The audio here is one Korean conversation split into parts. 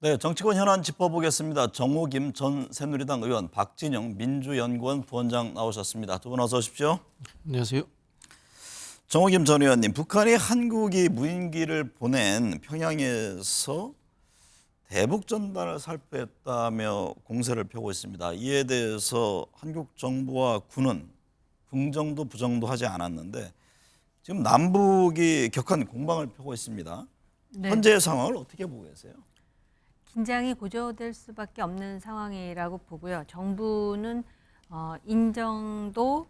네, 정치권 현안 짚어보겠습니다. 정호김 전 새누리당 의원, 박진영 민주연구원 부원장 나오셨습니다. 두 분 어서 오십시오. 안녕하세요. 정호김 전 의원님, 북한이 한국이 무인기를 보낸 평양에서 대북 전단을 살포했다며 공세를 펴고 있습니다. 이에 대해서 한국 정부와 군은 긍정도 부정도 하지 않았는데 지금 남북이 격한 공방을 펴고 있습니다. 네. 현재의 상황을 어떻게 보고 계세요? 긴장이 고조될 수밖에 없는 상황이라고 보고요. 정부는 인정도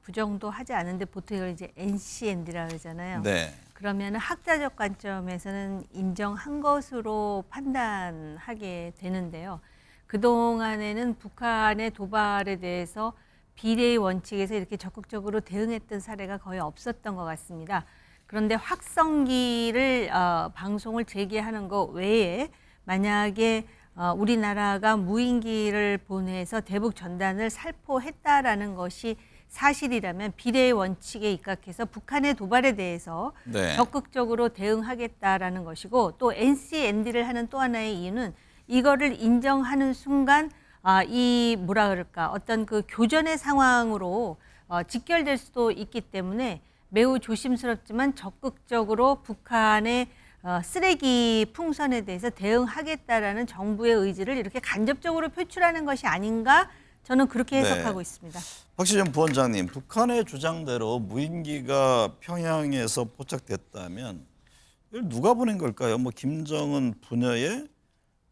부정도 하지 않은데 보통 이걸 이제 NCND라고 그러잖아요. 네. 그러면 학자적 관점에서는 인정한 것으로 판단하게 되는데요. 그동안에는 북한의 도발에 대해서 비례의 원칙에서 이렇게 적극적으로 대응했던 사례가 거의 없었던 것 같습니다. 그런데 확성기를 방송을 재개하는 것 외에 만약에 우리나라가 무인기를 보내서 대북 전단을 살포했다라는 것이 사실이라면 비례의 원칙에 입각해서 북한의 도발에 대해서 네. 적극적으로 대응하겠다라는 것이고, 또 NCND를 하는 또 하나의 이유는 이거를 인정하는 순간 이 뭐라 그럴까 어떤 그 교전의 상황으로 직결될 수도 있기 때문에 매우 조심스럽지만 적극적으로 북한의 쓰레기 풍선에 대해서 대응하겠다라는 정부의 의지를 이렇게 간접적으로 표출하는 것이 아닌가, 저는 그렇게 해석하고 있습니다. 박시준 부원장님, 북한의 주장대로 무인기가 평양에서 포착됐다면 이걸 누가 보낸 걸까요? 뭐 김정은 부녀의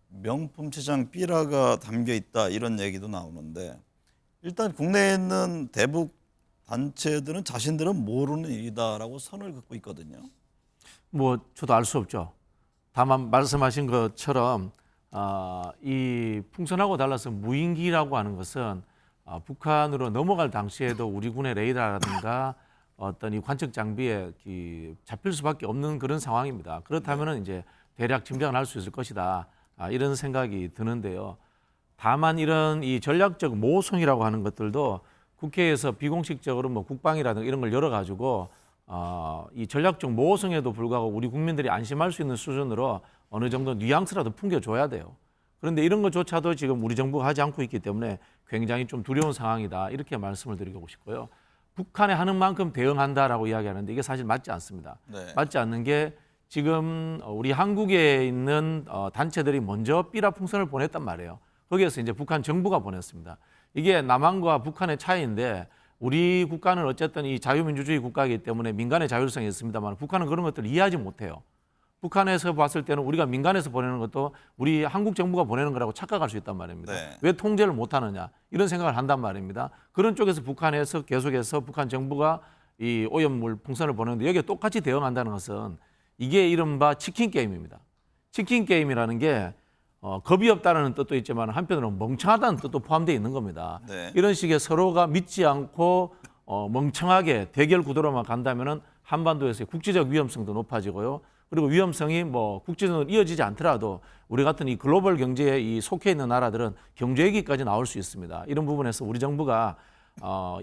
명품 시장 삐라가 담겨 있다 이런 얘기도 나오는데, 일단 국내에 있는 대북 단체들은 자신들은 모르는 일이다라고 선을 긋고 있거든요. 뭐 저도 알 수 없죠. 다만 말씀하신 것처럼 이 풍선하고 달라서 무인기라고 하는 것은 북한으로 넘어갈 당시에도 우리 군의 레이더라든가 어떤 이 관측 장비에 잡힐 수밖에 없는 그런 상황입니다. 그렇다면은 이제 대략 짐작을 할 수 있을 것이다. 이런 생각이 드는데요. 다만 이런 이 전략적 모호성이라고 하는 것들도 국회에서 비공식적으로 뭐 국방이라든가 이런 걸 열어가지고 이 전략적 모호성에도 불구하고 우리 국민들이 안심할 수 있는 수준으로 어느 정도 뉘앙스라도 풍겨줘야 돼요. 그런데 이런 것조차도 지금 우리 정부가 하지 않고 있기 때문에 굉장히 좀 두려운 상황이다, 이렇게 말씀을 드리고 싶고요. 북한에 하는 만큼 대응한다라고 이야기하는데 이게 사실 맞지 않습니다. 네. 맞지 않는 게 지금 우리 한국에 있는 단체들이 먼저 삐라 풍선을 보냈단 말이에요. 거기에서 이제 북한 정부가 보냈습니다. 이게 남한과 북한의 차이인데, 우리 국가는 어쨌든 이 자유민주주의 국가이기 때문에 민간의 자율성이 있습니다만 북한은 그런 것들을 이해하지 못해요. 북한에서 봤을 때는 우리가 민간에서 보내는 것도 우리 한국 정부가 보내는 거라고 착각할 수 있단 말입니다. 네. 왜 통제를 못하느냐, 이런 생각을 한단 말입니다. 그런 쪽에서 북한에서 계속해서 북한 정부가 이 오염물 풍선을 보내는데 여기에 똑같이 대응한다는 것은 이게 이른바 치킨 게임입니다. 치킨 게임이라는 게 겁이 없다는 뜻도 있지만 한편으로는 멍청하다는 뜻도 포함되어 있는 겁니다. 네. 이런 식의 서로가 믿지 않고 멍청하게 대결 구도로만 간다면은 한반도에서의 국제적 위험성도 높아지고요. 그리고 위험성이 뭐 국제적으로 이어지지 않더라도 우리 같은 이 글로벌 경제에 이 속해 있는 나라들은 경제위기까지 나올 수 있습니다. 이런 부분에서 우리 정부가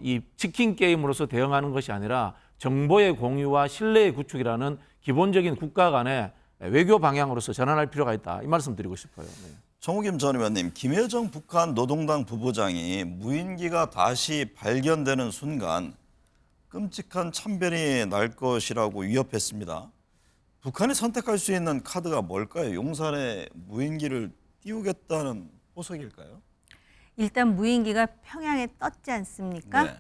이 치킨 게임으로서 대응하는 것이 아니라 정보의 공유와 신뢰의 구축이라는 기본적인 국가 간의 외교 방향으로서 전환할 필요가 있다, 이 말씀 드리고 싶어요. 네. 정호김 전 의원님, 김여정 북한 노동당 부부장이 무인기가 다시 발견되는 순간 끔찍한 참변이 날 것이라고 위협했습니다. 북한이 선택할 수 있는 카드가 뭘까요? 용산에 무인기를 띄우겠다는 포석일까요? 일단 무인기가 평양에 떴지 않습니까? 네.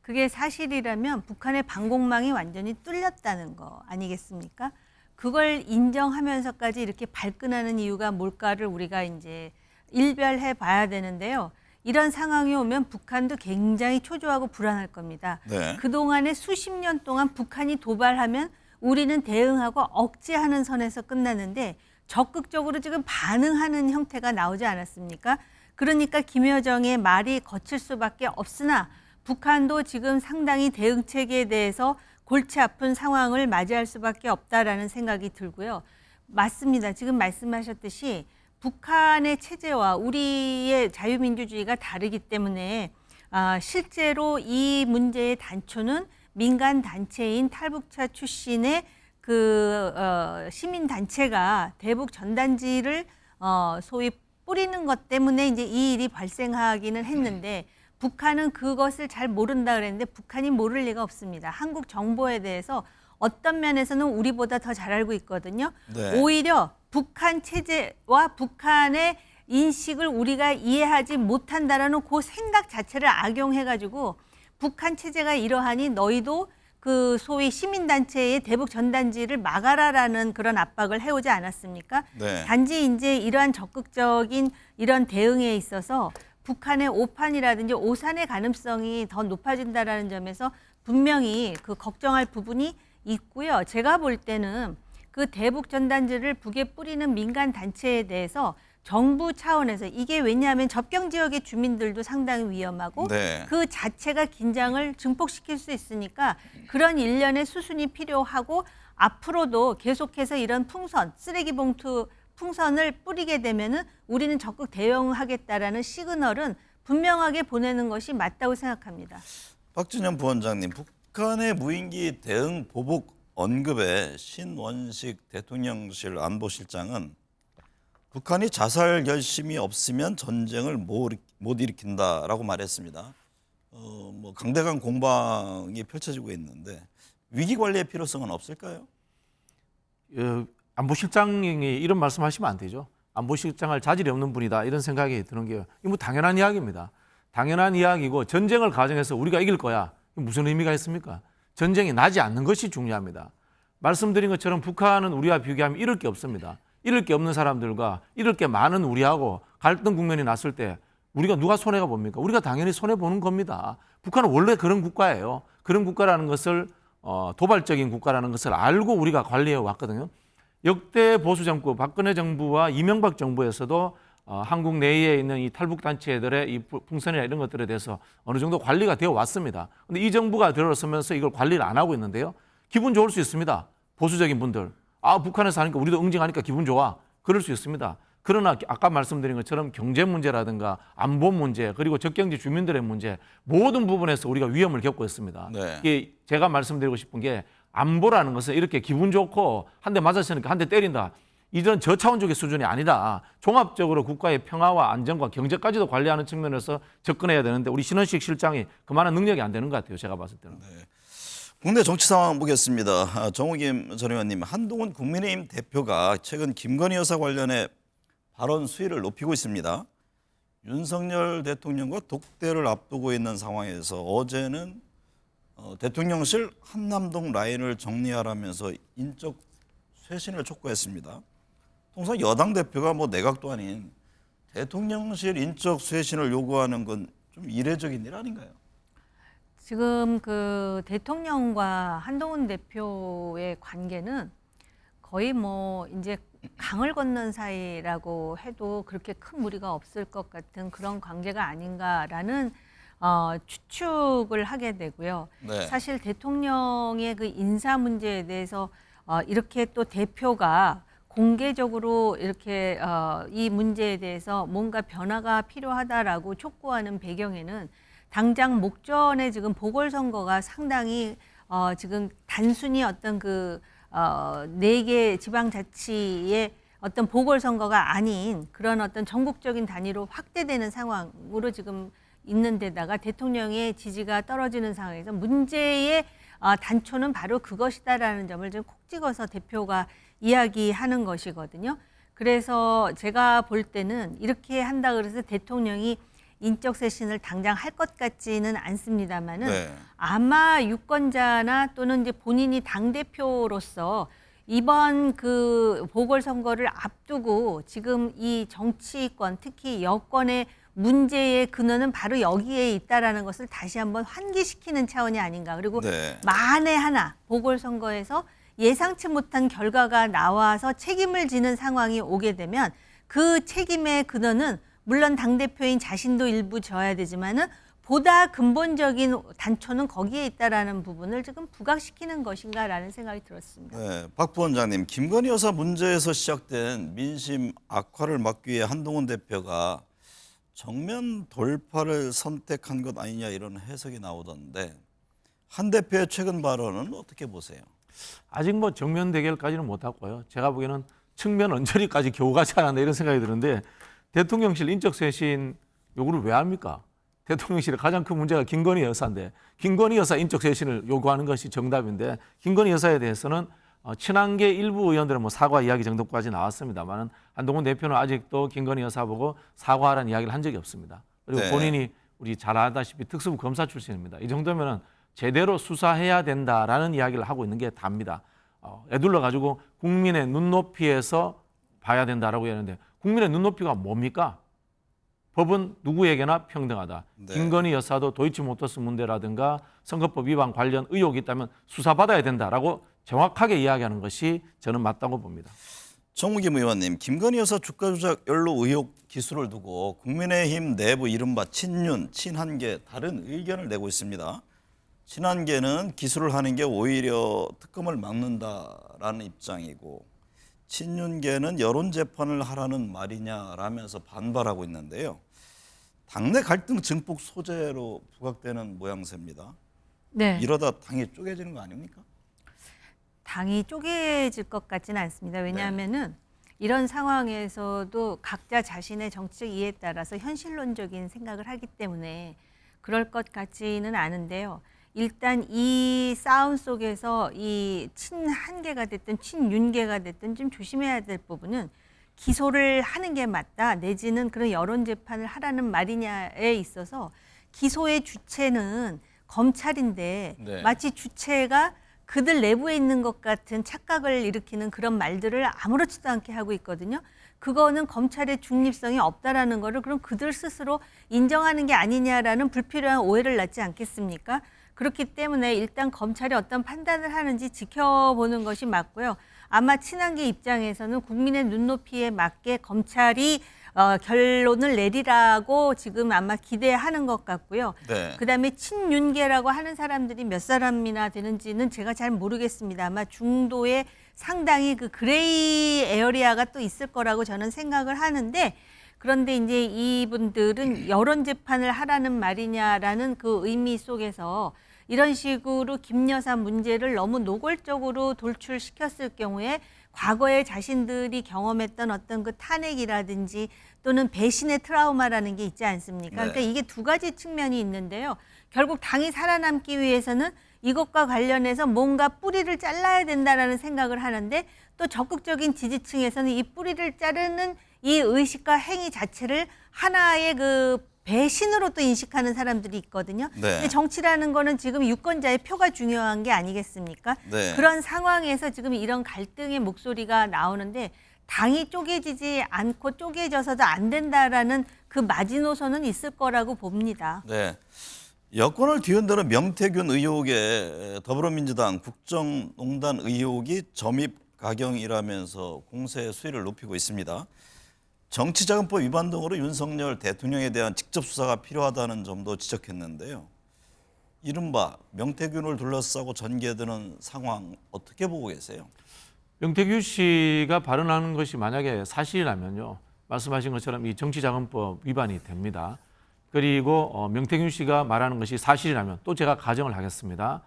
그게 사실이라면 북한의 방공망이 완전히 뚫렸다는 거 아니겠습니까? 그걸 인정하면서까지 이렇게 발끈하는 이유가 뭘까를 우리가 이제 일별해 봐야 되는데요. 이런 상황이 오면 북한도 굉장히 초조하고 불안할 겁니다. 네. 그동안에 수십 년 동안 북한이 도발하면 우리는 대응하고 억제하는 선에서 끝났는데 적극적으로 지금 반응하는 형태가 나오지 않았습니까? 그러니까 김여정의 말이 거칠 수밖에 없으나 북한도 지금 상당히 대응 체계에 대해서 골치 아픈 상황을 맞이할 수밖에 없다라는 생각이 들고요. 맞습니다. 지금 말씀하셨듯이 북한의 체제와 우리의 자유민주주의가 다르기 때문에 실제로 이 문제의 단초는 민간 단체인 탈북차 출신의 그 시민 단체가 대북 전단지를 소위 뿌리는 것 때문에 이제 이 일이 발생하기는 했는데 북한은 그것을 잘 모른다 그랬는데 북한이 모를 리가 없습니다. 한국 정보에 대해서 어떤 면에서는 우리보다 더 잘 알고 있거든요. 네. 오히려 북한 체제와 북한의 인식을 우리가 이해하지 못한다라는 그 생각 자체를 악용해가지고 북한 체제가 이러하니 너희도 그 소위 시민단체의 대북 전단지를 막아라라는 그런 압박을 해오지 않았습니까? 네. 단지 이제 이러한 적극적인 이런 대응에 있어서 북한의 오판이라든지 오산의 가능성이 더 높아진다라는 점에서 분명히 그 걱정할 부분이 있고요. 제가 볼 때는 그 대북 전단지를 북에 뿌리는 민간 단체에 대해서 정부 차원에서 이게 왜냐하면 접경 지역의 주민들도 상당히 위험하고 네. 그 자체가 긴장을 증폭시킬 수 있으니까 그런 일련의 수순이 필요하고 앞으로도 계속해서 이런 풍선, 쓰레기 봉투 풍선을 뿌리게 되면은 우리는 적극 대응하겠다라는 시그널은 분명하게 보내는 것이 맞다고 생각합니다. 박진영 부원장님, 북한의 무인기 대응 보복 언급에 신원식 대통령실 안보실장은 북한이 자살 결심이 없으면 전쟁을 못 일으킨다라고 말했습니다. 뭐 강대강 공방이 펼쳐지고 있는데 위기 관리의 필요성은 없을까요? 안보실장이 이런 말씀하시면 안 되죠. 안보실장할 자질이 없는 분이다 이런 생각이 드는 게 뭐 당연한 이야기입니다. 당연한 이야기고 전쟁을 가정해서 우리가 이길 거야. 무슨 의미가 있습니까? 전쟁이 나지 않는 것이 중요합니다. 말씀드린 것처럼 북한은 우리와 비교하면 잃을 게 없습니다. 잃을 게 없는 사람들과 잃을 게 많은 우리하고 갈등 국면이 났을 때 우리가 누가 손해가 봅니까? 우리가 당연히 손해보는 겁니다. 북한은 원래 그런 국가예요. 그런 국가라는 것을 도발적인 국가라는 것을 알고 우리가 관리해 왔거든요. 역대 보수 정부, 박근혜 정부와 이명박 정부에서도 한국 내에 있는 이 탈북 단체들의 이 풍선이나 이런 것들에 대해서 어느 정도 관리가 되어 왔습니다. 그런데 이 정부가 들어서면서 이걸 관리를 안 하고 있는데요. 기분 좋을 수 있습니다. 보수적인 분들. 북한에서 하니까 우리도 응징하니까 기분 좋아. 그럴 수 있습니다. 그러나 아까 말씀드린 것처럼 경제 문제라든가 안보 문제 그리고 적경지 주민들의 문제 모든 부분에서 우리가 위험을 겪고 있습니다. 네. 이게 제가 말씀드리고 싶은 게 안보라는 것은 이렇게 기분 좋고 한 대 맞았으니까 한 대 때린다. 이런 저차원적인 수준이 아니라 종합적으로 국가의 평화와 안정과 경제까지도 관리하는 측면에서 접근해야 되는데 우리 신원식 실장이 그만한 능력이 안 되는 것 같아요. 제가 봤을 때는. 네. 국내 정치 상황 보겠습니다. 정우김 전 의원님, 한동훈 국민의힘 대표가 최근 김건희 여사 관련해 발언 수위를 높이고 있습니다. 윤석열 대통령과 독대를 앞두고 있는 상황에서 어제는 대통령실 한남동 라인을 정리하라면서 인적 쇄신을 촉구했습니다. 통상 여당 대표가 뭐 내각도 아닌 대통령실 인적 쇄신을 요구하는 건 좀 이례적인 일 아닌가요? 지금 그 대통령과 한동훈 대표의 관계는 거의 뭐 이제 강을 건넌 사이라고 해도 그렇게 큰 무리가 없을 것 같은 그런 관계가 아닌가라는 추측을 하게 되고요. 네. 사실 대통령의 그 인사 문제에 대해서 이렇게 또 대표가 공개적으로 이렇게 이 문제에 대해서 뭔가 변화가 필요하다라고 촉구하는 배경에는 당장 목전에 지금 보궐선거가 상당히 지금 단순히 어떤 그 4개 지방자치의 어떤 보궐선거가 아닌 그런 어떤 전국적인 단위로 확대되는 상황으로 지금 있는 데다가 대통령의 지지가 떨어지는 상황에서 문제의 단초는 바로 그것이다라는 점을 좀 콕 찍어서 대표가 이야기하는 것이거든요. 그래서 제가 볼 때는 이렇게 한다 그래서 대통령이 인적 쇄신을 당장 할 것 같지는 않습니다만은 네. 아마 유권자나 또는 이제 본인이 당대표로서 이번 그 보궐선거를 앞두고 지금 이 정치권 특히 여권의 문제의 근원은 바로 여기에 있다라는 것을 다시 한번 환기시키는 차원이 아닌가. 그리고 네. 만에 하나 보궐선거에서 예상치 못한 결과가 나와서 책임을 지는 상황이 오게 되면 그 책임의 근원은 물론 당대표인 자신도 일부 져야 되지만은 보다 근본적인 단초는 거기에 있다라는 부분을 지금 부각시키는 것인가라는 생각이 들었습니다. 네, 박 부원장님, 김건희 여사 문제에서 시작된 민심 악화를 막기 위해 한동훈 대표가 정면 돌파를 선택한 것 아니냐 이런 해석이 나오던데 한 대표의 최근 발언은 어떻게 보세요? 아직 뭐 정면 대결까지는 못했고요. 제가 보기에는 측면 언저리까지 겨우 가지 않았나 이런 생각이 드는데 대통령실 인적쇄신 요구를 왜 합니까? 대통령실의 가장 큰 문제가 김건희 여사인데 김건희 여사 인적쇄신을 요구하는 것이 정답인데 김건희 여사에 대해서는 친한계 일부 의원들은 뭐 사과 이야기 정도까지 나왔습니다만 한동훈 대표는 아직도 김건희 여사 보고 사과하라는 이야기를 한 적이 없습니다. 그리고 네. 본인이 우리 잘 아다시피 특수부 검사 출신입니다. 이 정도면은 제대로 수사해야 된다라는 이야기를 하고 있는 게 답니다. 애둘러 가지고 국민의 눈높이에서 봐야 된다라고 하는데 국민의 눈높이가 뭡니까? 법은 누구에게나 평등하다. 네. 김건희 여사도 도이치모터스 문제라든가 선거법 위반 관련 의혹이 있다면 수사받아야 된다라고 정확하게 이야기하는 것이 저는 맞다고 봅니다. 정우김 의원님, 김건희 여사 주가 조작 연루 의혹 기수를 두고 국민의힘 내부 이른바 친윤, 친한계 다른 의견을 내고 있습니다. 친한계는 기수를 하는 게 오히려 특검을 막는다라는 입장이고 친윤계는 여론 재판을 하라는 말이냐라면서 반발하고 있는데요. 당내 갈등 증폭 소재로 부각되는 모양새입니다. 네. 이러다 당이 쪼개지는 거 아닙니까? 당이 쪼개질 것 같지는 않습니다. 왜냐하면은 이런 상황에서도 각자 자신의 정치적 이해에 따라서 현실론적인 생각을 하기 때문에 그럴 것 같지는 않은데요. 일단 이 싸움 속에서 이 친한계가 됐든 친윤계가 됐든 좀 조심해야 될 부분은 기소를 하는 게 맞다 내지는 그런 여론 재판을 하라는 말이냐에 있어서 기소의 주체는 검찰인데 네. 마치 주체가 그들 내부에 있는 것 같은 착각을 일으키는 그런 말들을 아무렇지도 않게 하고 있거든요. 그거는 검찰의 중립성이 없다라는 거를 그럼 그들 스스로 인정하는 게 아니냐라는 불필요한 오해를 낳지 않겠습니까? 그렇기 때문에 일단 검찰이 어떤 판단을 하는지 지켜보는 것이 맞고요. 아마 친한계 입장에서는 국민의 눈높이에 맞게 검찰이 결론을 내리라고 지금 아마 기대하는 것 같고요. 네. 그다음에 친윤계라고 하는 사람들이 몇 사람이나 되는지는 제가 잘 모르겠습니다. 아마 중도에 상당히 그 그레이 에어리아가 또 있을 거라고 저는 생각을 하는데 그런데 이제 이분들은 여론 재판을 하라는 말이냐라는 그 의미 속에서 이런 식으로 김 여사 문제를 너무 노골적으로 돌출시켰을 경우에 과거에 자신들이 경험했던 어떤 그 탄핵이라든지 또는 배신의 트라우마라는 게 있지 않습니까? 네. 그러니까 이게 두 가지 측면이 있는데요. 결국 당이 살아남기 위해서는 이것과 관련해서 뭔가 뿌리를 잘라야 된다라는 생각을 하는데 또 적극적인 지지층에서는 이 뿌리를 자르는 이 의식과 행위 자체를 하나의 그 배신으로 또 인식하는 사람들이 있거든요. 네. 근데 정치라는 거는 지금 유권자의 표가 중요한 게 아니겠습니까? 네. 그런 상황에서 지금 이런 갈등의 목소리가 나오는데 당이 쪼개지지 않고 쪼개져서도 안 된다라는 그 마지노선은 있을 거라고 봅니다. 네. 여권을 뒤흔드는 명태균 의혹에 더불어민주당 국정농단 의혹이 점입 가경이라면서 공세의 수위를 높이고 있습니다. 정치자금법 위반 등으로 윤석열 대통령에 대한 직접 수사가 필요하다는 점도 지적했는데요. 이른바 명태균을 둘러싸고 전개되는 상황 어떻게 보고 계세요? 명태균 씨가 발언하는 것이 만약에 사실이라면요. 말씀하신 것처럼 이 정치자금법 위반이 됩니다. 그리고 명태균 씨가 말하는 것이 사실이라면 또 제가 가정을 하겠습니다.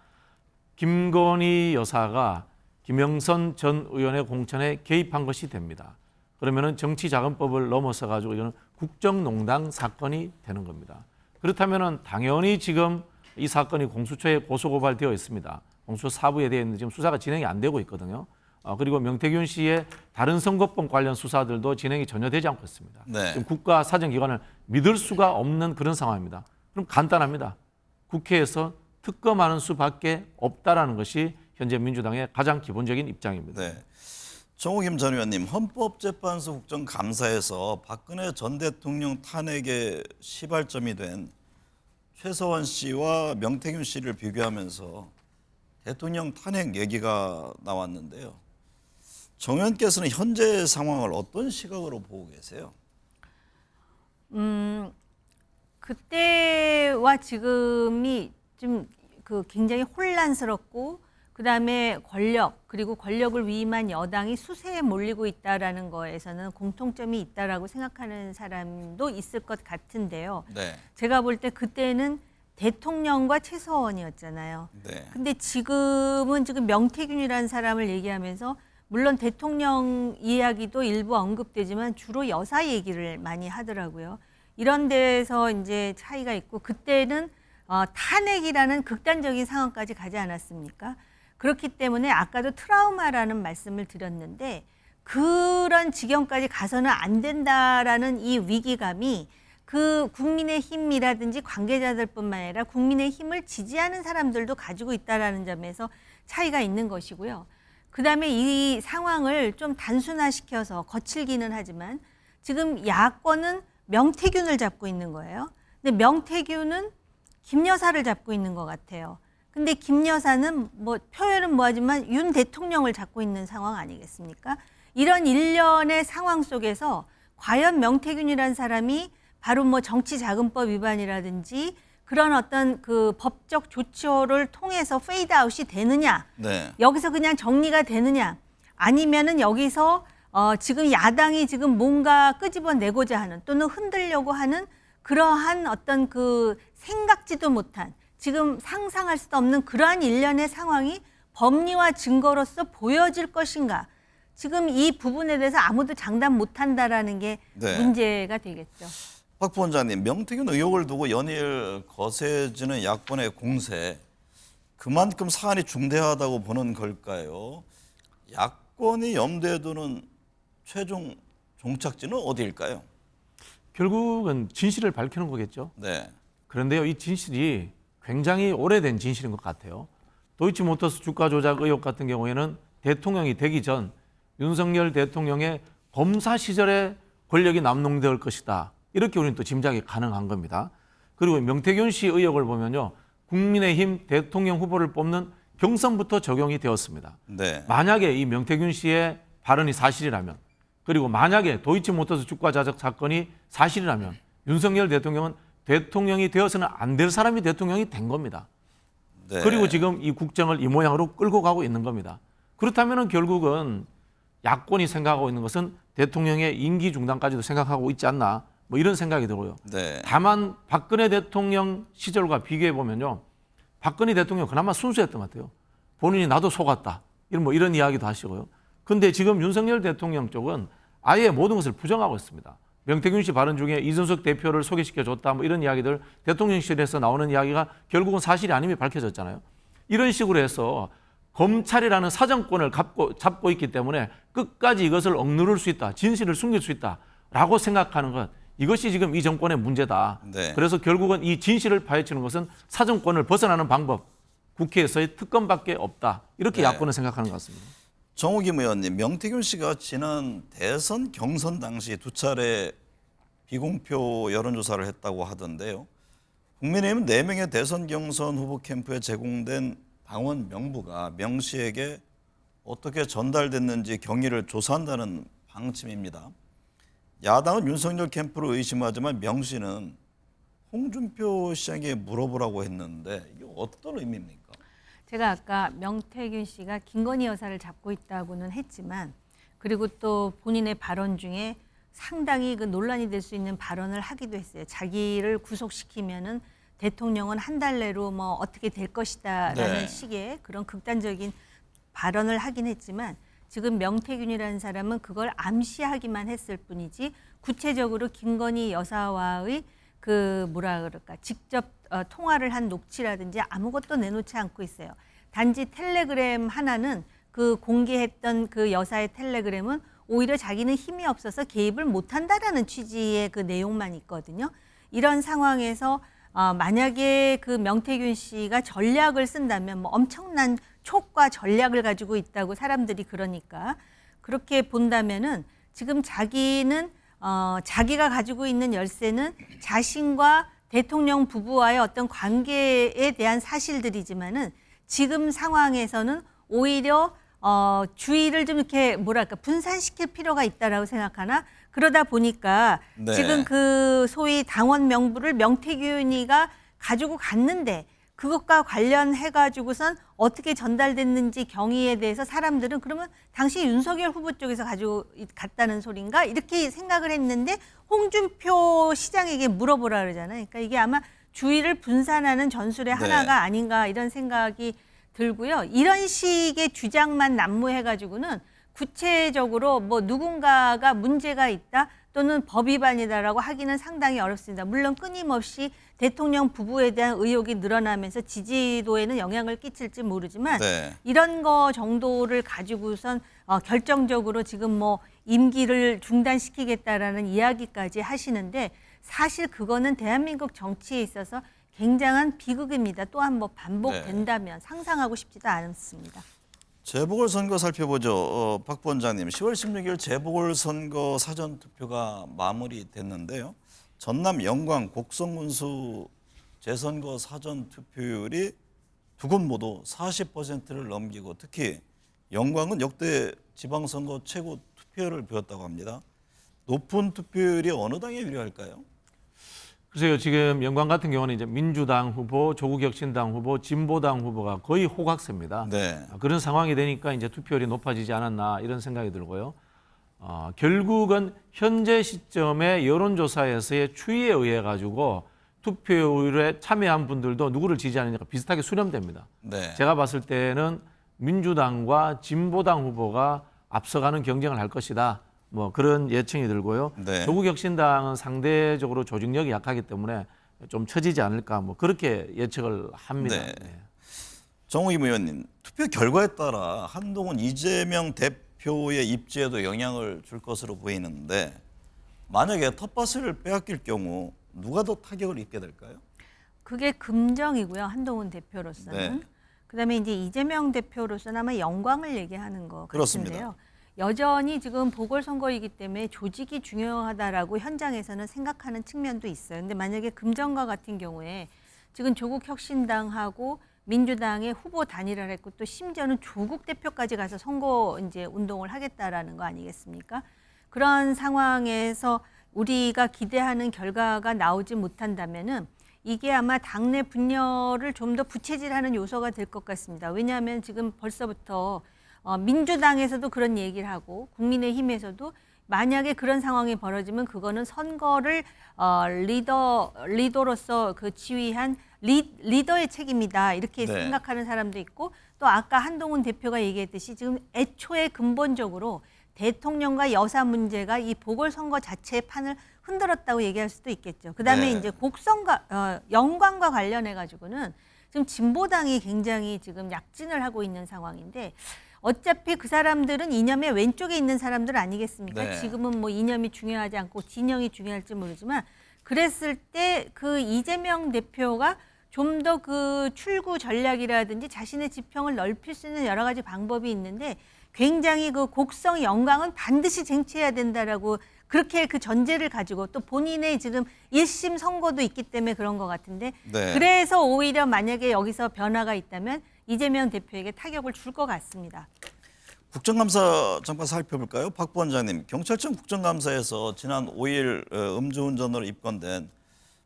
김건희 여사가 김영선 전 의원의 공천에 개입한 것이 됩니다. 그러면은 정치자금법을 넘어서 가지고 이거는 국정농단 사건이 되는 겁니다. 그렇다면은 당연히 지금 이 사건이 공수처에 고소고발되어 있습니다. 공수처 4부에 되어 있는 지금 수사가 진행이 안 되고 있거든요. 그리고 명태균 씨의 다른 선거법 관련 수사들도 진행이 전혀 되지 않고 있습니다. 네. 지금 국가 사정기관을 믿을 수가 없는 그런 상황입니다. 그럼 간단합니다. 국회에서 특검하는 수밖에 없다라는 것이 현재 민주당의 가장 기본적인 입장입니다. 네. 정우김 전 의원님, 헌법재판소 국정감사에서 박근혜 전 대통령 탄핵의 시발점이 된 최서원 씨와 명태균 씨를 비교하면서 대통령 탄핵 얘기가 나왔는데요. 정 의원께서는 현재 상황을 어떤 시각으로 보고 계세요? 그때와 지금이 좀 그 굉장히 혼란스럽고 그다음에 권력 그리고 권력을 위임한 여당이 수세에 몰리고 있다라는 거에서는 공통점이 있다라고 생각하는 사람도 있을 것 같은데요. 네. 제가 볼 때 그때는 대통령과 최서원이었잖아요. 네. 근데 지금은 지금 명태균이라는 사람을 얘기하면서 물론 대통령 이야기도 일부 언급되지만 주로 여사 얘기를 많이 하더라고요. 이런 데서 이제 차이가 있고 그때는 탄핵이라는 극단적인 상황까지 가지 않았습니까? 그렇기 때문에 아까도 트라우마라는 말씀을 드렸는데 그런 지경까지 가서는 안 된다라는 이 위기감이 그 국민의힘이라든지 관계자들뿐만 아니라 국민의힘을 지지하는 사람들도 가지고 있다라는 점에서 차이가 있는 것이고요. 그다음에 이 상황을 좀 단순화시켜서 거칠기는 하지만 지금 야권은 명태균을 잡고 있는 거예요. 근데 명태균은 김 여사를 잡고 있는 것 같아요. 근데 김 여사는 뭐 표현은 뭐하지만 윤 대통령을 잡고 있는 상황 아니겠습니까? 이런 일련의 상황 속에서 과연 명태균이라는 사람이 바로 뭐 정치자금법 위반이라든지 그런 어떤 그 법적 조치를 통해서 페이드아웃이 되느냐, 네. 여기서 그냥 정리가 되느냐, 아니면은 여기서 지금 야당이 지금 뭔가 끄집어내고자 하는 또는 흔들려고 하는 그러한 어떤 그 생각지도 못한 지금 상상할 수도 없는 그러한 일련의 상황이 법리와 증거로서 보여질 것인가. 지금 이 부분에 대해서 아무도 장담 못한다라는 게 네. 문제가 되겠죠. 박 부원장님, 명태균 의혹을 두고 연일 거세지는 야권의 공세, 그만큼 사안이 중대하다고 보는 걸까요? 야권이 염두에 두는 최종 종착지는 어디일까요? 결국은 진실을 밝히는 거겠죠. 네. 그런데요, 이 진실이 굉장히 오래된 진실인 것 같아요. 도이치모터스 주가 조작 의혹 같은 경우에는 대통령이 되기 전 윤석열 대통령의 검사 시절에 권력이 남용될 것이다. 이렇게 우리는 또 짐작이 가능한 겁니다. 그리고 명태균 씨 의혹을 보면요, 국민의힘 대통령 후보를 뽑는 경선부터 적용이 되었습니다. 네. 만약에 이 명태균 씨의 발언이 사실이라면, 그리고 만약에 도이치모터스 주가 조작 사건이 사실이라면 윤석열 대통령은 대통령이 되어서는 안 될 사람이 대통령이 된 겁니다. 네. 그리고 지금 이 국정을 이 모양으로 끌고 가고 있는 겁니다. 그렇다면 결국은 야권이 생각하고 있는 것은 대통령의 임기 중단까지도 생각하고 있지 않나, 뭐 이런 생각이 들고요. 네. 다만 박근혜 대통령 시절과 비교해 보면요, 박근혜 대통령 그나마 순수했던 것 같아요. 본인이 나도 속았다, 이런 이야기도 하시고요. 근데 지금 윤석열 대통령 쪽은 아예 모든 것을 부정하고 있습니다. 명태균 씨 발언 중에 이준석 대표를 소개시켜줬다, 뭐 이런 이야기들, 대통령실에서 나오는 이야기가 결국은 사실이 아님이 밝혀졌잖아요. 이런 식으로 해서 검찰이라는 사정권을 잡고 있기 때문에 끝까지 이것을 억누를 수 있다, 진실을 숨길 수 있다라고 생각하는 것, 이것이 지금 이 정권의 문제다. 네. 그래서 결국은 이 진실을 파헤치는 것은 사정권을 벗어나는 방법, 국회에서의 특검밖에 없다. 이렇게 네. 야권은 생각하는 것 같습니다. 정우김 의원님, 명태균 씨가 지난 대선 경선 당시 두 차례 비공표 여론조사를 했다고 하던데요. 국민의힘은 4명의 대선 경선 후보 캠프에 제공된 당원 명부가 명 씨에게 어떻게 전달됐는지 경위를 조사한다는 방침입니다. 야당은 윤석열 캠프를 의심하지만 명 씨는 홍준표 시장에게 물어보라고 했는데 이게 어떤 의미입니까? 제가 아까 명태균 씨가 김건희 여사를 잡고 있다고는 했지만, 그리고 또 본인의 발언 중에 상당히 그 논란이 될 수 있는 발언을 하기도 했어요. 자기를 구속시키면은 대통령은 한 달 내로 뭐 어떻게 될 것이다라는 네. 식의 그런 극단적인 발언을 하긴 했지만, 지금 명태균이라는 사람은 그걸 암시하기만 했을 뿐이지 구체적으로 김건희 여사와의 그 뭐라 그럴까 직접 통화를 한 녹취라든지 아무것도 내놓지 않고 있어요. 단지 텔레그램 하나는 그 공개했던 그 여사의 텔레그램은 오히려 자기는 힘이 없어서 개입을 못한다라는 취지의 그 내용만 있거든요. 이런 상황에서 만약에 그 명태균 씨가 전략을 쓴다면 뭐 엄청난 촉과 전략을 가지고 있다고 사람들이 그러니까 그렇게 본다면은 지금 자기는 자기가 가지고 있는 열쇠는 자신과 대통령 부부와의 어떤 관계에 대한 사실들이지만은 지금 상황에서는 오히려 주의를 좀 이렇게 뭐랄까 분산시킬 필요가 있다라고 생각하나, 그러다 보니까 네. 지금 그 소위 당원 명부를 명태균이가 가지고 갔는데 그것과 관련해 가지고선 어떻게 전달됐는지 경위에 대해서 사람들은 그러면 당시 윤석열 후보 쪽에서 가지고 갔다는 소린가 이렇게 생각을 했는데 홍준표 시장에게 물어보라 그러잖아요. 그러니까 이게 아마 주의를 분산하는 전술의 하나가 아닌가 이런 생각이 들고요. 이런 식의 주장만 난무해 가지고는 구체적으로 뭐 누군가가 문제가 있다 또는 법 위반이다라고 하기는 상당히 어렵습니다. 물론 끊임없이 대통령 부부에 대한 의혹이 늘어나면서 지지도에는 영향을 끼칠지 모르지만 네. 이런 거 정도를 가지고선 결정적으로 지금 뭐 임기를 중단시키겠다라는 이야기까지 하시는데 사실 그거는 대한민국 정치에 있어서 굉장한 비극입니다. 또한 뭐 반복된다면 상상하고 싶지도 않습니다. 재보궐선거 살펴보죠. 박 부원장님, 10월 16일 재보궐선거 사전투표가 마무리됐는데요. 전남 영광 곡성군수 재선거 사전투표율이 두 곳 모두 40%를 넘기고 특히 영광은 역대 지방선거 최고 투표율을 보였다고 합니다. 높은 투표율이 어느 당에 유리할까요? 글쎄요, 지금 영광 같은 경우는 이제 민주당 후보, 조국혁신당 후보, 진보당 후보가 거의 호각세입니다. 네. 그런 상황이 되니까 이제 투표율이 높아지지 않았나 이런 생각이 들고요. 결국은 현재 시점의 여론조사에서의 추이에 의해 가지고 투표율에 참여한 분들도 누구를 지지하느냐가 비슷하게 수렴됩니다. 네. 제가 봤을 때는 민주당과 진보당 후보가 앞서가는 경쟁을 할 것이다. 뭐 그런 예측이 들고요. 네. 조국혁신당은 상대적으로 조직력이 약하기 때문에 좀 처지지 않을까 뭐 그렇게 예측을 합니다. 네. 네. 정우임 의원님, 투표 결과에 따라 한동훈 이재명 대표의 입지에도 영향을 줄 것으로 보이는데 만약에 텃밭을 빼앗길 경우 누가 더 타격을 입게 될까요? 그게 금정이고요. 한동훈 대표로서는. 네. 그다음에 이제 이재명 대표로서는 아마 영광을 얘기하는 것 그렇습니다. 같은데요. 여전히 지금 보궐선거이기 때문에 조직이 중요하다라고 현장에서는 생각하는 측면도 있어요. 근데 만약에 금정과 같은 경우에 지금 조국 혁신당하고 민주당의 후보 단일화를 했고 또 심지어는 조국 대표까지 가서 선거 이제 운동을 하겠다라는 거 아니겠습니까? 그런 상황에서 우리가 기대하는 결과가 나오지 못한다면은 이게 아마 당내 분열을 좀 더 부채질하는 요소가 될 것 같습니다. 왜냐하면 지금 벌써부터 민주당에서도 그런 얘기를 하고 국민의힘에서도 만약에 그런 상황이 벌어지면 그거는 선거를 리더로서 그 지휘한 리더의 책임이다 이렇게 네. 생각하는 사람도 있고 또 아까 한동훈 대표가 얘기했듯이 지금 애초에 근본적으로 대통령과 여사 문제가 이 보궐선거 자체의 판을 흔들었다고 얘기할 수도 있겠죠. 그다음에 네. 이제 곡성과 영광과 관련해 가지고는 지금 진보당이 굉장히 지금 약진을 하고 있는 상황인데 어차피 그 사람들은 이념의 왼쪽에 있는 사람들 아니겠습니까? 네. 지금은 뭐 이념이 중요하지 않고 진영이 중요할지 모르지만 그랬을 때 그 이재명 대표가 좀 더 그 출구 전략이라든지 자신의 지평을 넓힐 수 있는 여러 가지 방법이 있는데 굉장히 그 곡성 영광은 반드시 쟁취해야 된다라고 그렇게 그 전제를 가지고 또 본인의 지금 1심 선고도 있기 때문에 그런 것 같은데 네. 그래서 오히려 만약에 여기서 변화가 있다면 이재명 대표에게 타격을 줄 것 같습니다. 국정감사 잠깐 살펴볼까요? 박 부원장님, 경찰청 국정감사에서 지난 5일 음주운전으로 입건된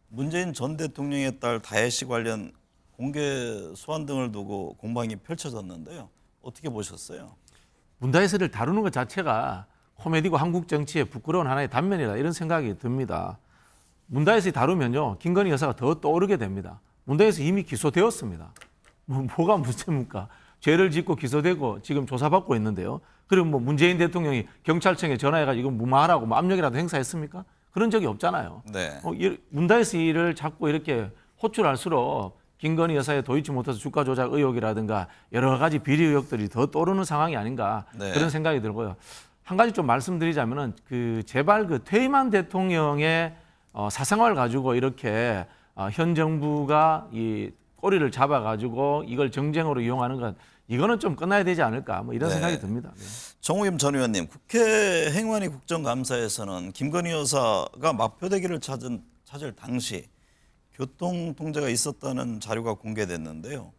문재인 전 대통령의 딸 다혜 씨 관련 공개 소환 등을 두고 공방이 펼쳐졌는데요. 어떻게 보셨어요? 문다혜씨를 다루는 것 자체가 코미디고 한국 정치의 부끄러운 하나의 단면이다 이런 생각이 듭니다. 문다혜씨 다루면요 김건희 여사가 더 떠오르게 됩니다. 문다혜씨 이미 기소되었습니다. 뭐가 문제입니까? 죄를 짓고 기소되고 지금 조사받고 있는데요. 그리고 뭐 문재인 대통령이 경찰청에 전화해가지고 이거 무마하라고 뭐 압력이라도 행사했습니까? 그런 적이 없잖아요. 네. 문다혜씨를 자꾸 이렇게 호출할수록 김건희 여사의 도이치 못해서 주가 조작 의혹이라든가 여러 가지 비리 의혹들이 더 떠오르는 상황이 아닌가 네. 그런 생각이 들고요. 한 가지 좀 말씀드리자면은 그 제발 그 퇴임한 대통령의 사생활 가지고 이렇게 현 정부가 이 꼬리를 잡아가지고 이걸 정쟁으로 이용하는 것 이거는 좀 끝나야 되지 않을까 뭐 이런 네. 생각이 듭니다. 네. 정우임 전 의원님, 국회 행안위 국정감사에서는 김건희 여사가 마표대기를 찾을 당시 교통 통제가 있었다는 자료가 공개됐는데요.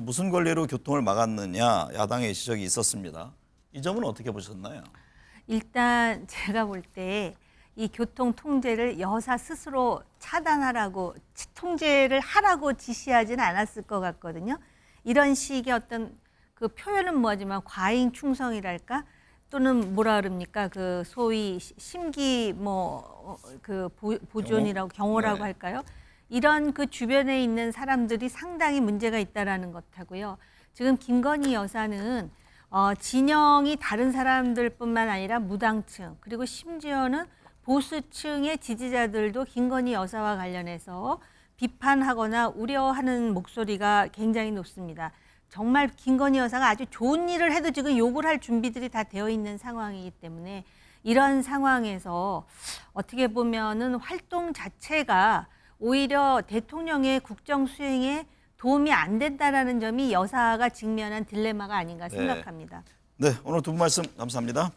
무슨 권리로 교통을 막았느냐 야당의 지적이 있었습니다. 이 점은 어떻게 보셨나요? 일단 제가 볼 때 이 교통 통제를 여사 스스로 차단하라고 통제를 하라고 지시하지는 않았을 것 같거든요. 이런 식의 어떤 그 표현은 뭐하지만 과잉 충성이랄까 또는 뭐라 그럽니까 그 소위 심기 뭐 그 보존이라고 경호라고 네. 할까요? 이런 그 주변에 있는 사람들이 상당히 문제가 있다라는 것하고요. 지금 김건희 여사는 진영이 다른 사람들뿐만 아니라 무당층 그리고 심지어는 보수층의 지지자들도 김건희 여사와 관련해서 비판하거나 우려하는 목소리가 굉장히 높습니다. 정말 김건희 여사가 아주 좋은 일을 해도 지금 욕을 할 준비들이 다 되어 있는 상황이기 때문에 이런 상황에서 어떻게 보면은 활동 자체가 오히려 대통령의 국정 수행에 도움이 안 된다라는 점이 여사가 직면한 딜레마가 아닌가 생각합니다. 네, 오늘 두 분 말씀 감사합니다.